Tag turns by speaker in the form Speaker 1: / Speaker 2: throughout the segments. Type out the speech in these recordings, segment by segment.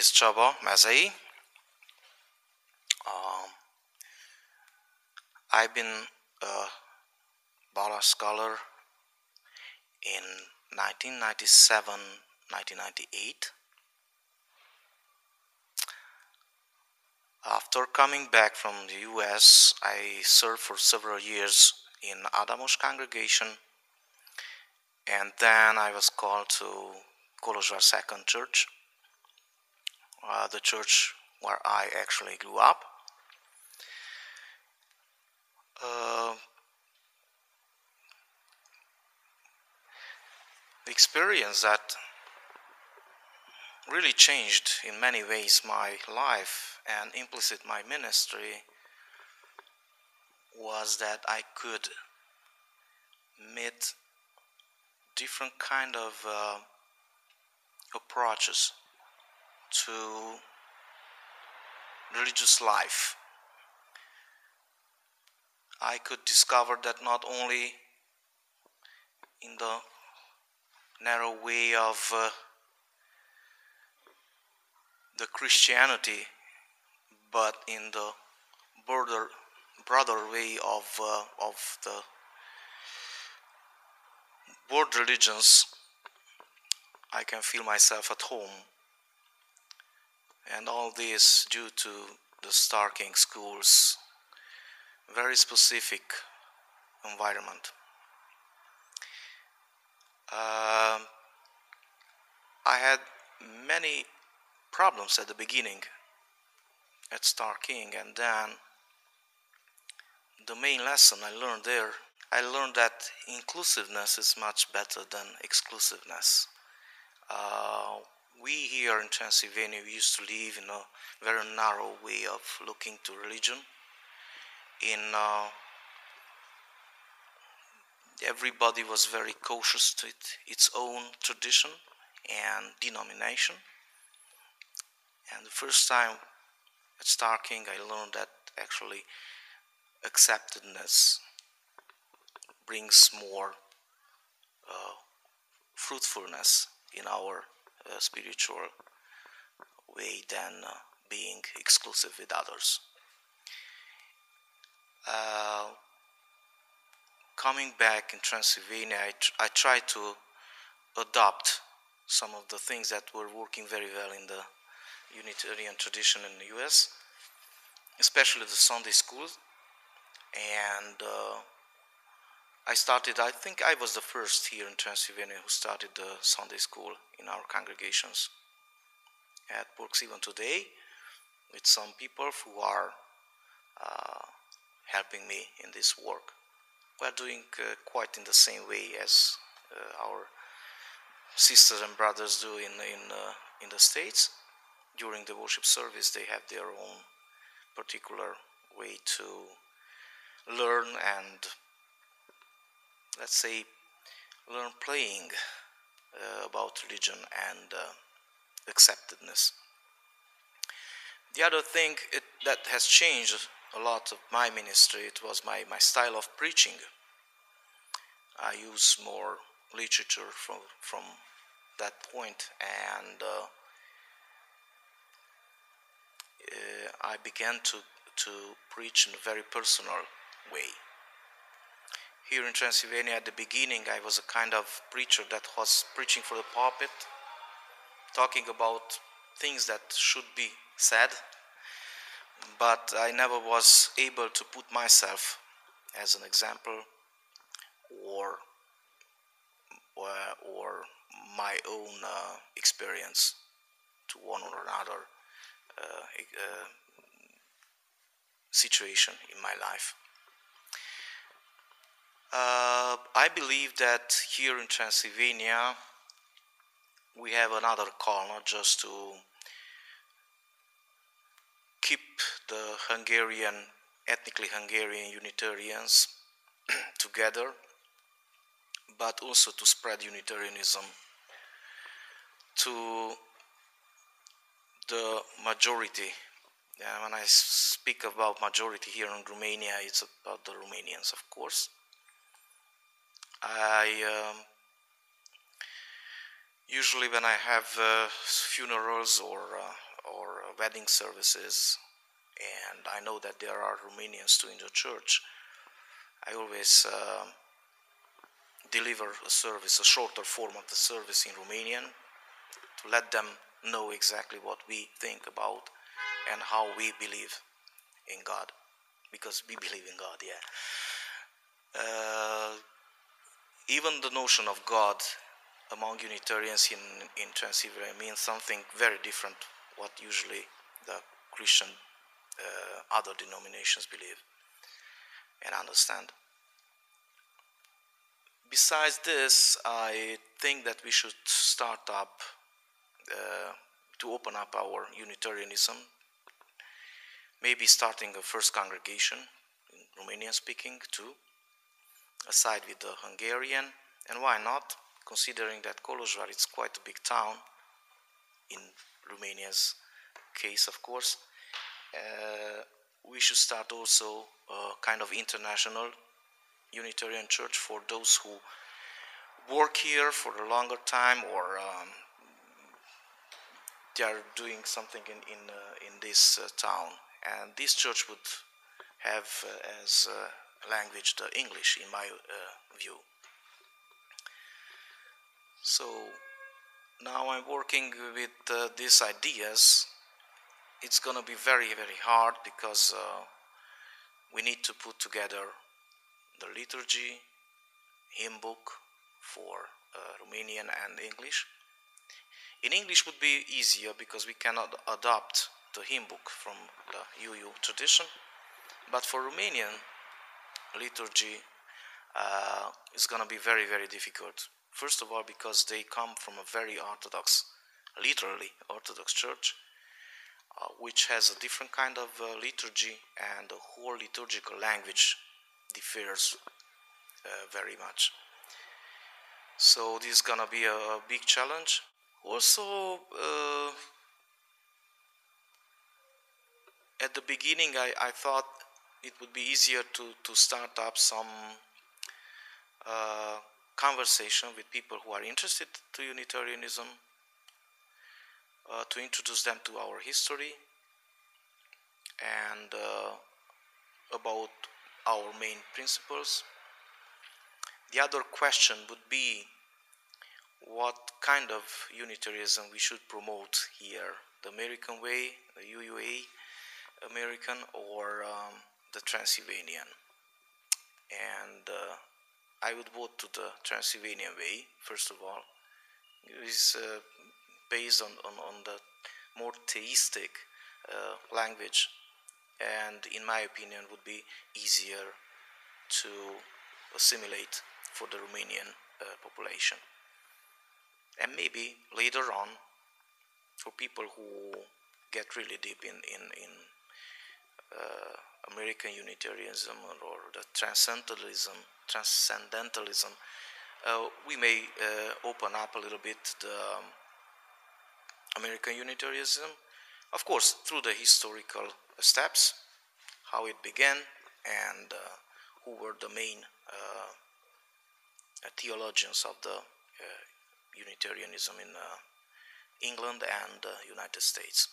Speaker 1: is Csaba, Mezei. I've been a Balázs Scholar in 1997, 1998. After coming back from the US, I served for several years in Adamos congregation, and then I was called to Kolozsvár Second Church, the church where I actually grew up. The experience that really changed in many ways my life and implicit my ministry was that I could meet different kind of approaches to religious life. I could discover that not only in the narrow way of the Christianity, but in the broader way of the world religions, I can feel myself at home. And all this due to the Starr King school's very specific environment. I had many problems at the beginning at Starr King, and then the main lesson I learned there, I learned that inclusiveness is much better than exclusiveness. We here in Transylvania, we used to live in a very narrow way of looking to religion. Everybody was very cautious to its own tradition and denomination. And the first time at Starr King, I learned that actually acceptedness brings more fruitfulness in our spiritual way than being exclusive with others. Coming back in Transylvania, I tried to adopt some of the things that were working very well in the Unitarian tradition in the US, especially the Sunday school. And I think I was the first here in Transylvania who started the Sunday school in our congregations. It works even today with some people who are helping me in this work. We're doing quite in the same way as our sisters and brothers do in the States. During the worship service, they have their own particular way to learn and, let's say, learn playing about religion and acceptedness. The other thing that has changed a lot of my ministry, it was my style of preaching. I use more literature from that point, and I began to preach in a very personal way. Here in Transylvania, at the beginning, I was a kind of preacher that was preaching for the pulpit, talking about things that should be said, but I never was able to put myself as an example or my own experience to one or another situation in my life. I believe that here in Transylvania we have another call, not just to keep the ethnically Hungarian Unitarians together, but also to spread Unitarianism to the majority. When I speak about majority here in Romania, it's about the Romanians, of course. Usually when I have funerals or or wedding services, and I know that there are Romanians too in the church, I always deliver a service, a shorter form of the service in Romanian, to let them know exactly what we think about and how we believe in God, because we believe in God, yeah. Even the notion of God among Unitarians in Transylvania means something very different what usually the Christian other denominations believe and understand. Besides this, I think that we should start up to open up our Unitarianism, maybe starting a first congregation in Romanian speaking too, aside with the Hungarian, and why not, considering that Kolozsvár is quite a big town, in Romania's case of course. We should start also a kind of international Unitarian church for those who work here for a longer time, or they are doing something in this town, and this church would have as language the English, in my view. So now I'm working with these ideas. It's gonna be very, very hard, because we need to put together the liturgy, hymn book for Romanian and English. In English would be easier because we cannot adopt the hymn book from the UU tradition, but for Romanian liturgy is going to be very, very difficult. First of all, because they come from a very orthodox, literally orthodox church, which has a different kind of liturgy, and the whole liturgical language differs very much. So this is gonna be a big challenge. Also, at the beginning I thought it would be easier to start up some conversation with people who are interested to Unitarianism, to introduce them to our history and about our main principles. The other question would be what kind of Unitarianism we should promote here, the American way, the UUA American, or the Transylvanian. And I would vote to the Transylvanian way, first of all. It is based on the more theistic language, and in my opinion would be easier to assimilate for the Romanian population. And maybe later on, for people who get really deep in American Unitarianism or the transcendentalism, we may open up a little bit the American Unitarianism, of course through the historical steps, how it began, and who were the main theologians of the Unitarianism in England and United States.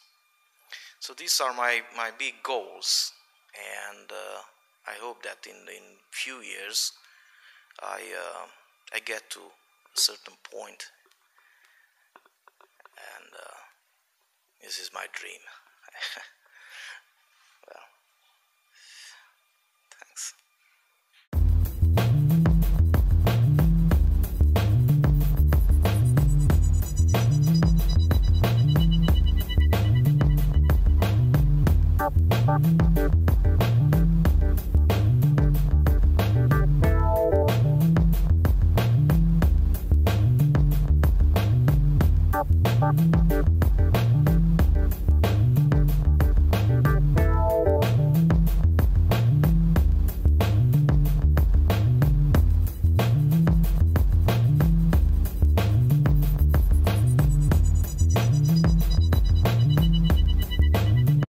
Speaker 1: So these are my big goals, and I hope that in few years I get to a certain point, and this is my dream. Well, thanks.